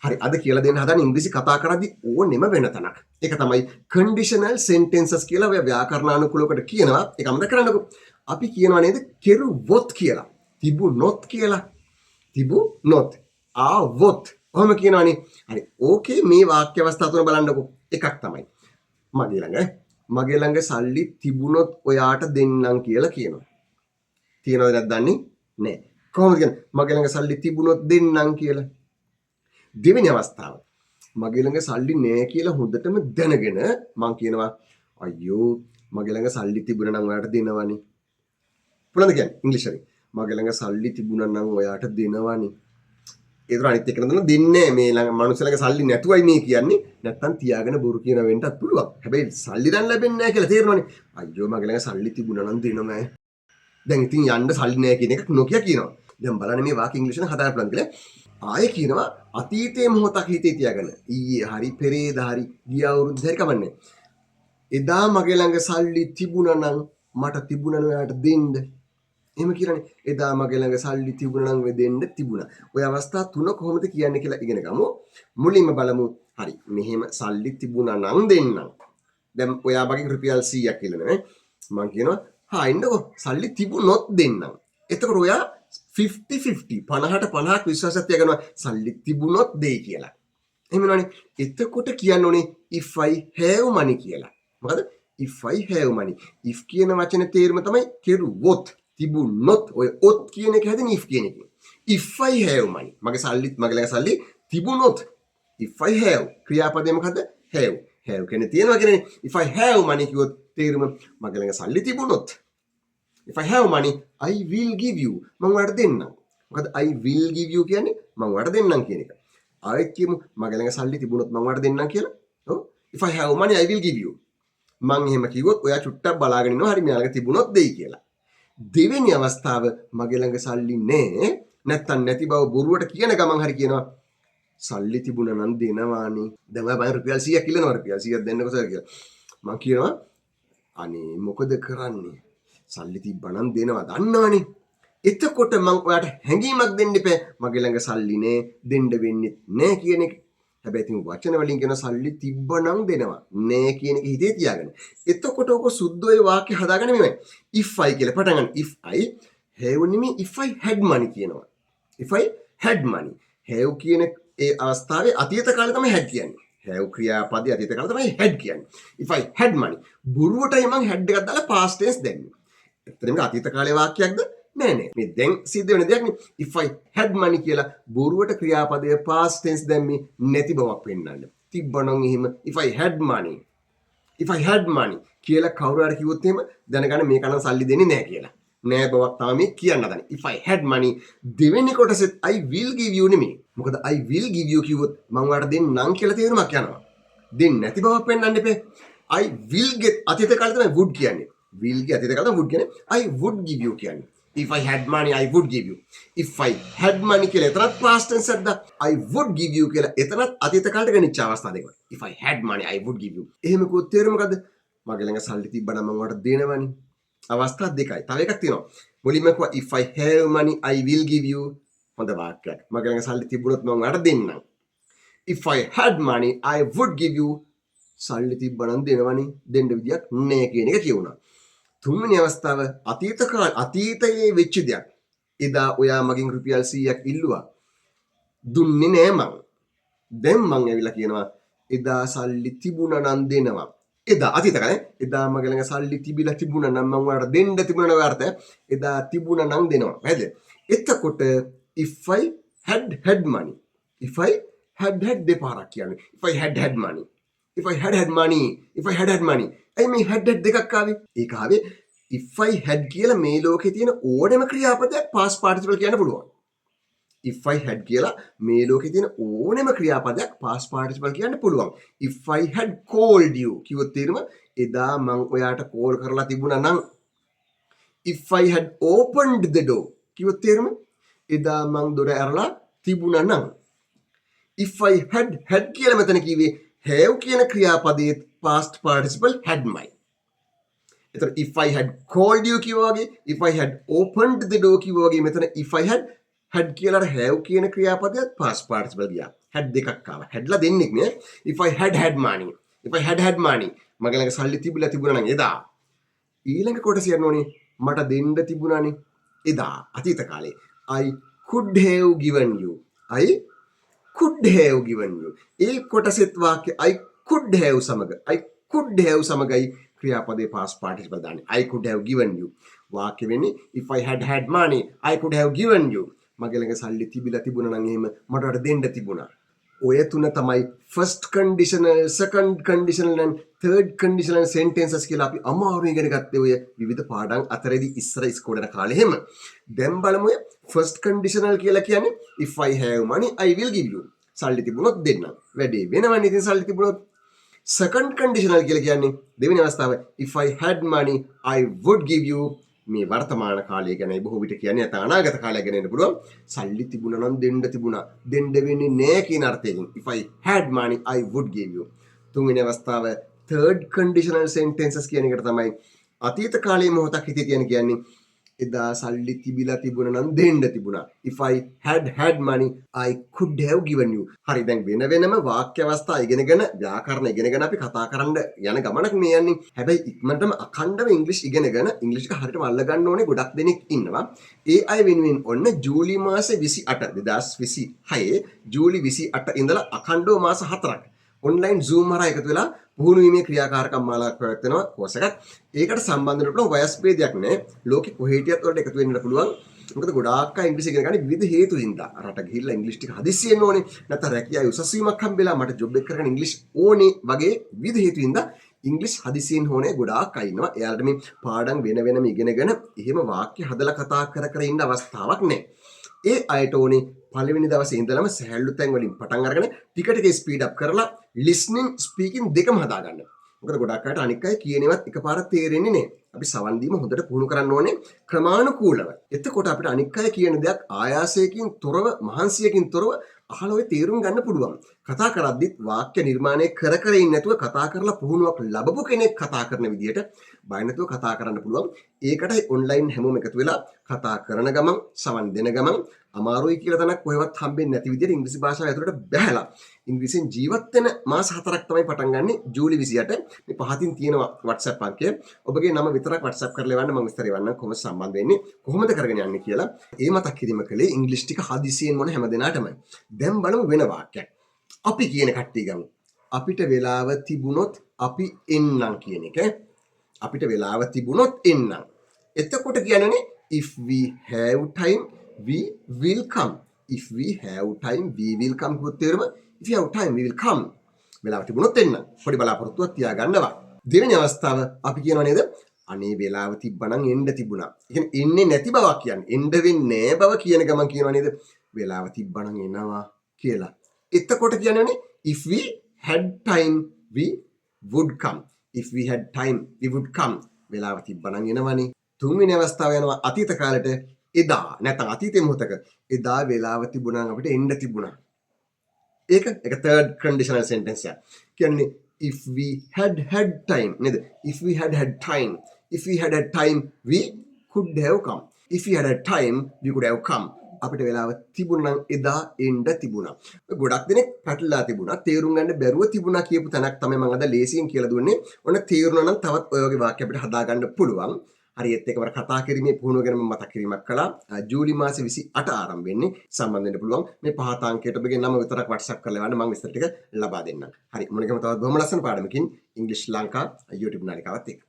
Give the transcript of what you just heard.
හරි අද කියලා දෙන්න හදන ඉංග්‍රීසි කතා කරද්දී ඕනෙම වෙන තැනක්. ඒක තමයි conditional sentences කියලා ඔය ව්‍යාකරණානුකූලකට කියනවා. ඒක අමතක කරන්නකෝ. අපි කියනවා නේද කෙරුවොත් කියලා. තිබුණොත් කියලා. තිබුණොත්. ආවොත්. ඔහොම කියනවනේ. හරි. ඕකේ මේ වාක්‍ය අවස්ථා තුන බලන්නකෝ. එකක් තමයි. මගේ ළඟ සල්ලි තිබුණොත් ඔයාට දෙන්නම් කියලා කියනවා. තියනවද නැද්ද දන්නේ නැහැ. කොහොමද කියන්නේ? මගේ ළඟ සල්ලි තිබුණොත් දෙන්නම් කියලා. දෙවෙනි අවස්ථාව මගේ ළඟ සල්ලි නෑ කියලා හොඳටම දැනගෙන මං කියනවා අයියෝ මගේ ළඟ සල්ලි තිබුණා නම් ඔයාට දෙනවනේ. පුළුවන්ද කියන්නේ ඉංග්‍රීසියෙන්? මගේ ළඟ සල්ලි තිබුණා නම් ඔයාට දෙනවනේ. ඒතර අනිත් එක නේද දෙන්නේ මේ ළඟ මනුස්ස ළඟ සල්ලි නැතුවයි මේ කියන්නේ. නැත්තම් තියාගෙන බොරු කියන වෙන්නත් පුළුවන්. හැබැයි සල්ලි දැන් ලැබෙන්නේ නැහැ කියලා තේරෙනවනේ. අයියෝ මගේ ළඟ සල්ලි තිබුණා නම් දෙනවනේ. දැන් ඉතින් යන්න සල්ලි නැහැ කියන එක නොකිය කියනවා. දැන් බලන්න මේ වාක්‍ය ඉංග්‍රීසියෙන් හදාගන්න පුළුවන් කියලා. ආයෙ කියනවා අතීතයේ මොහොතක් හිතේ තියාගෙන ඊයේ හරි පෙරේදා හරි ගිය අවුරුද්ද හරි කමන්නේ. එදා මගේ ළඟ සල්ලි තිබුණා නම් මට තිබුණා ඔයාට දෙන්න. එහෙම කියලානේ. එදා මගේ ළඟ සල්ලි තිබුණා නම් දෙන්න තිබුණා. ඔය අවස්ථා තුන කොහොමද කියන්නේ කියලා ඉගෙන ගමු. මුලින්ම බලමු. හරි. මෙහෙම සල්ලි තිබුණා නම් දෙන්නම්. දැන් ඔයා වගේ රුපියල් 100ක් කියලා නේ. මම කියනවා හා ඉන්නකෝ සල්ලි තිබුණොත් දෙන්නම්. එතකොට ඔයා 50-50 50ට 50ක් විශ්වාසයක් තියාගන්නවා සල්ලි තිබුණොත් දෙයි කියලා. එහෙම නෝනේ. එතකොට කියන්න ඕනේ if I have money කියලා. මොකද if I have money. if කියන වචනේ තේරුම තමයි කෙරුවොත් තිබුණොත් ඔය ඔත් කියන එක හැදෙන if කියන එක. if I have money. මගේ ළඟ සල්ලි තිබුණොත් if I have ක්‍රියාපදේ මොකද්ද? have. have කියන්නේ තියෙනවා කියන්නේ if I have money කිව්වොත් තේරුම මගේ ළඟ සල්ලි තිබුණොත් if I have money I will give you මම ඔයාලට දෙන්නම්. මොකද I will give you කියන්නේ මම ඔයාලට දෙන්නම් කියන එක. ආයෙත් කියමු මගේ ළඟ සල්ලි තිබුණොත් මම ඔයාලට දෙන්නම් කියලා. ඔව් if I have money I will give you. මම එහෙම කිව්වොත් ඔයා චුට්ටක් බලාගෙන ඉන්නවා හරි මෙයා ළඟ තිබුණොත් දෙයි කියලා. දෙවෙනි අවස්ථාව මගේ ළඟ සල්ලි නෑ නැත්තම් නැති බව බොරුවට කියන ගමන් හරි කියනවා සල්ලි තිබුණා නම් දෙනවානේ. දැන් ඔයා බය රුපියල් 100ක් ඉල්ලනවා රුපියල් 100ක් දෙන්නකෝ සර් කියලා. මම කියනවා අනේ මොකද කරන්නේ? සල්ලි තිබ්බනම් දෙනවා දන්නවනේ. එතකොට මම ඔයාට හැඟීමක් දෙන්න එපා. මගේ ළඟ සල්ලි නෑ දෙන්න වෙන්නේ නෑ කියන එක. හැබැයි ඉතින් වචන වලින් කියන සල්ලි තිබ්බනම් දෙනවා නෑ කියන එක හිතේ තියාගන්න. එතකොට ඔක සුද්ධ ඔය වාක්‍ය හදාගන්න මෙමය. if I කියලා පටන් ගන්න. if I have නෙමෙයි if I had money කියනවා. if I had money. have කියන ඒ අවස්ථාවේ අතීත කාලේ තමයි had කියන්නේ. have ක්‍රියාපදයේ අතීත කාලේ තමයි had කියන්නේ. if I had money. බොරුවටයි මං had එකක් දාලා past tense දැම්මේ. එතන මේ අතීත කාලේ වාක්‍යයක්ද? නෑ නෑ. මේ දැන් සිද්ධ වෙන දෙයක් නේ. if I had money කියලා බොරුවට ක්‍රියාපදයේ past tense දැම්මේ නැති බවක් පෙන්වන්න. තිබ්බනම් එහෙම if I had money. if I had money කියලා කවුරු හරි කිව්වොත් එහෙම දැනගන්න මේක නම් සල්ලි දෙන්නේ නෑ කියලා. නෑ බවක් තමයි කියන්න හදන්නේ. if I had money දෙවෙනි කොටසෙත් I will give you නෙමෙයි. මොකද I will give you කිව්වොත් මම ඔයාලට දෙන්නම් කියලා තේරුමක් යනවා. දෙන්නේ නැති බවක් පෙන්වන්න එපේ. I will get අතීත කාලේ තමයි would කියන්නේ. will ගේ අතීත කාලේ would කියන්නේ I would give you කියන්නේ. if I had money I would give you. if I had money කියලා එතනත් past tense එකක්ද I would give you කියලා එතනත් අතීත කාලේට ගෙනිච්ච අවස්ථා දෙකක්. if I had money I would give you. එහෙම කිව්වොත් තේරුම මොකද්ද? මගේ ළඟ සල්ලි තිබ්බනම් මම ඔයාලට දෙනවනේ. අවස්ථා දෙකයි. තව එකක් තියෙනවා. මුලින්ම කිව්වා if I have money I will give you. හොඳ වාක්‍යයක්. මගේ ළඟ සල්ලි තිබුණොත් මම ඔයාලට දෙන්නම්. if I had money I would give you. සල්ලි තිබ්බනම් දෙනවනේ. දෙන්න විදියක් නෑ කියන එක කියුණා. තුන්වෙනි අවස්ථාව අතීතයේ වෙච්ච දෙයක්. එදා ඔයා මගෙන් රුපියල් 100ක් ඉල්ලුවා. දුන්නේ නෑ මං. දැන් මං ඇවිල්ලා කියනවා එදා සල්ලි තිබුණා නම් දෙනවා. එදා අතීත කාලේ එදා මගේ ළඟ සල්ලි තිබිලා තිබුණා නම් මං ඔයාලට දෙන්න තිබුණා නේ අර්ථය. එදා තිබුණා නම් දෙනවා. හරිද? එතකොට if I had money. if I had දෙපාරක් කියන්නේ. if I had money. if I had money. if I had money. I mean had දෙකක් ආවේ. ඒක ආවේ if I had කියලා මේ ලෝකේ තියෙන ඕනෑම ක්‍රියාපදයක් past participle කියන්න පුළුවන්. if I had කියලා මේ ලෝකේ තියෙන ඕනෑම ක්‍රියාපදයක් past participle කියන්න පුළුවන්. if I had called you කිව්වොත් තේරුම එදා මං ඔයාට කෝල් කරලා තිබුණා නම්. if I had opened the door කිව්වොත් තේරුම එදා මං දොර ඇරලා තිබුණා නම්. if I had කියලා මෙතන කිව්වේ have කියන ක්‍රියාපදයේ past participle had my. එතකොට if I had called you කිව්වා වගේ if I had opened the door කිව්වා වගේ මෙතන if I had had කියලා have කියන ක්‍රියාපදයක් past participle ගියා. had දෙකක් ආවා. hadලා දෙන්නෙක් නේ. if I had money. if I had money. මගේ ළඟ සල්ලි තිබුණා නම් එදා. ඊළඟ කොටස යන්න ඕනේ මට දෙන්න තිබුණානේ. එදා අතීත කාලේ. I could have given you. I could have given you. ඒ කොටසෙත් වාක්‍ය I could have සමග I could have සමගයි ක්‍රියාපදේ past participle දාන්නේ. I could have given you. වාක්‍ය වෙන්නේ if I had money I could have given you. මගේ ළඟ සල්ලි තිබුණා නම් එහෙම මට වඩා දෙන්න තිබුණා. ඔය තුන තමයි first conditional, second conditional and third conditional sentences කියලා අපි අමාරුවෙන් ඉගෙන ගත්තේ ඔය විවිධ පාඩම් අතරේදී ඉස්සර ඉස්කෝලේ යන කාලේ එහෙම. දැන් බලමු ඔය first conditional කියලා කියන්නේ if I have money I will give you. සල්ලි තිබුණොත් දෙන්නම්. වැඩේ වෙනවනේ ඉතින් සල්ලි තිබුණොත්. second conditional කියලා කියන්නේ දෙවෙනි අවස්ථාව if I had money I would give you. මේ වර්තමාන කාලය ගැන බොහෝ විට කියන්නේ නැත්නම් අනාගත කාලය ගැන වෙන්න පුළුවන්. සල්ලි තිබුණා නම් දෙන්න තිබුණා. දෙන්න වෙන්නේ නැහැ කියන අර්ථයෙන් if I had money I would give you. තුන්වෙනි අවස්ථාව third conditional sentences කියන එකට තමයි අතීත කාලයේ මොහොතක් හිතේ තියෙන කියන්නේ එදා සල්ලි තිබුණා නම් දෙන්න තිබුණා. if I had money I could have given you. හරි දැන් වෙන වෙනම වාක්‍ය අවස්ථා ඉගෙනගෙන ව්‍යාකරණ ඉගෙනගෙන අපි කතා කරන්න යන ගමනක් මේ යන්නේ. හැබැයි ඉක්මනටම අඛණ්ඩව ඉංග්‍රීසි ඉගෙනගෙන ඉංග්‍රීසි එක හරියටම අල්ල ගන්න ඕනේ ගොඩක් දෙනෙක් ඉන්නවා. ඒ අය වෙනුවෙන් ඔන්න ජූලි මාසේ 28 2026 ජූලි 28 ඉඳලා අඛණ්ඩව මාස 4ක් ඔන්ලයින් Zoom හරහා එකතු වෙලා පුහුණු වීමේ ක්‍රියාකාරකම් මාලාවක් පැවැත්වෙනවා කෝස් එකක්. ඒකට සම්බන්ධ වෙන්න පුළුවන් වයස් ભેදයක් නැහැ. ලෝකෙ කොහේ හිටියත් වලට එකතු වෙන්න පුළුවන්. මොකද ගොඩාක් අය ඉංග්‍රීසි ඉගෙන ගන්න විවිධ හේතු හින්දා. රට ගිහිල්ලා ඉංග්‍රීසි ටික හදිස්සියෙන් ඕනේ. නැත්නම් රැකියාවේ උසස් වීමක් හම්බෙලා මට ජොබ් එක කරගෙන ඉංග්‍රීසි ඕනේ වගේ විවිධ හේතු හින්දා ඉංග්‍රීසි හදිසියෙන් ඕනේ ගොඩාක් අය ඉන්නවා. එයාලට මේ පාඩම් වෙන වෙනම ඉගෙනගෙන එහෙම වාක්‍ය හදලා කතා කර ඉන්න අවස්ථාවක් නැහැ. ඒ අයට ඕනේ පළවෙනි දවසේ ඉඳලම සහැල්ලු තැන් වලින් පටන් අරගෙන ටික ටික ස්පීඩ් අප් කරලා listening speaking දෙකම හදා ගන්න. මොකද ගොඩක් අයට අනික් අය කියනවත් එකපාරට තේරෙන්නේ නැහැ. අපි සවන් දීම හොඳට පුහුණු කරන්න ඕනේ ක්‍රමානුකූලව. එතකොට අපිට අනික් අය කියන දෙයක් ආයාසයකින් තොරව මහන්සියකින් තොරව අහලා ඔය තේරුම් ගන්න පුළුවන්. කතා කරද්දිත් වාක්‍ය නිර්මාණය කර ඉන්නේ නැතුව කතා කරලා පුහුණුවක් ලැබපු කෙනෙක් කතා කරන විදිහට බය නැතුව කතා කරන්න පුළුවන්. ඒකටයි ඔන්ලයින් හැමෝම එකතු වෙලා කතා කරන ගමන් සවන් දෙන ගමන් අමාරුයි කියලා තනක් කොහෙවත් හම්බෙන්නේ නැති විදිහට ඉංග්‍රීසි භාෂාව ඇතුළට බැහැලා ඉංග්‍රීසියෙන් ජීවත් වෙන මාස 4ක් තමයි පටන් ගන්නෙ ජූලි 28 මේ පහතින් තියෙනවා WhatsApp අංකය. ඔබගේ නම විතරක් WhatsApp කරලා එවන්න මම විස්තර එවන්නම් කොහොමද සම්බන්ධ වෙන්නේ කොහොමද කරගෙන යන්නේ කියලා. ඒ මතක් කිරීම කලේ ඉංග්‍රීසි ටික හදිසියෙන් මොන හැම දිනාටමයි. දැන් බලමු වෙන වාක්‍යයක්. අපි කියන කට්ටිය ගමු. අපිට වෙලාව තිබුණොත් අපි එන්නම් කියන එක. අපිට වෙලාව තිබුණොත් එන්නම්. එතකොට කියන්නේ if we have time we will come. if we have time we will come කියොත් තේරුම if you have time we will come. වෙලාව තිබුණොත් එන්න. පොඩි බලාපොරොත්තුවක් තියාගන්නවා. දෙවෙනි අවස්ථාව අපි කියනවා නේද? අනේ වෙලාව තිබ්බනම් එන්න තිබුණා. ඒ කියන්නේ එන්නේ නැති බවක් කියන්නේ. එන්න වෙන්නේ නැහැ බව කියන ගමන් කියනවා නේද? වෙලාව තිබ්බනම් එනවා කියලා. එතකොට කියන්නේ if we had time we would come. if we had time we would come. වෙලාව තිබ්බනම් එනවනේ. තුන්වෙනි අවස්ථාව යනවා අතීත කාලෙට එදා නැත්නම් අතීතයේ මොහොතක එදා වෙලාව තිබුණා අපිට එන්න තිබුණා. ඒක third conditional sentence එක. කියන්නේ if we had time නේද? if we had time if we had time we could have come. if we had time we could have come. අපිට වෙලාව තිබුණා නම් එදා එන්න තිබුණා. ගොඩක් දෙනෙක් පැටලලා තිබුණා. තේරුම් ගන්න බැරුව තිබුණා කියපු තැනක් තමයි මම අද ලේසියෙන් කියලා දුන්නේ. ඔන්න තේරුණා නම් තවත් ඔය වගේ වාක්‍ය අපිට හදා ගන්න පුළුවන්. හරියත් එකවර කතා කිරීමේ පුහුණුව ගැන මම මතක් කිරීමක් කළා. ජූලි මාසේ 28 ආරම්භ වෙන්නේ. සම්බන්ධ වෙන්න පුළුවන්. මේ පහත අංකයට ඔබගේ නම විතරක් WhatsApp කරලා එවන්න මම විස්තර ටික ලබා දෙන්නම්. හරි මොනිකම තවත් බොහොම ලස්සන පාඩමකින් ඉංග්‍රීසි ලංකා YouTube නාලිකාවත් එක්ක